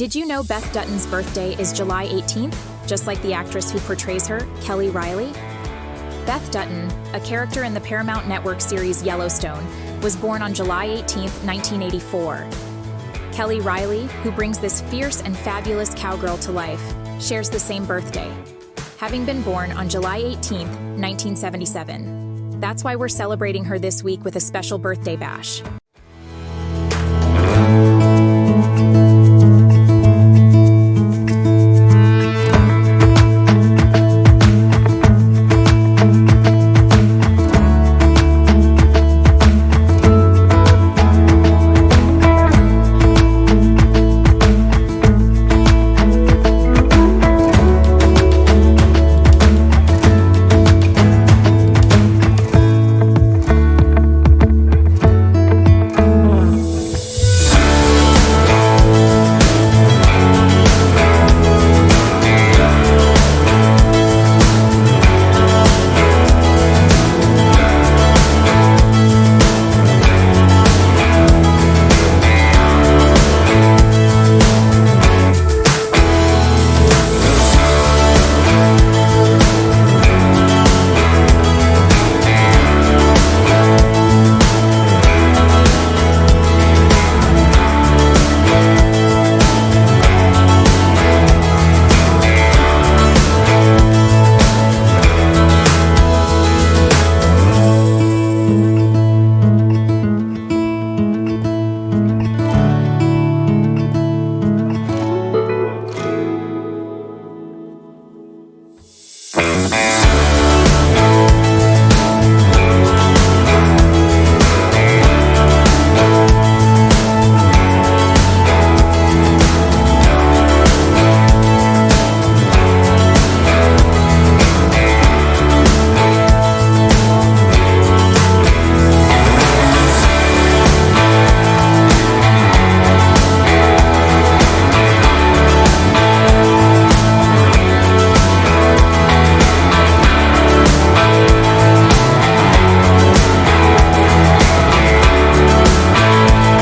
Did you know Beth Dutton's birthday is July 18th, just like the actress who portrays her, Kelly Reilly? Beth Dutton, a character in the Paramount Network series Yellowstone, was born on July 18, 1984. Kelly Reilly, who brings this fierce and fabulous cowgirl to life, shares the same birthday, having been born on July 18, 1977. That's why we're celebrating her this week with a special birthday bash.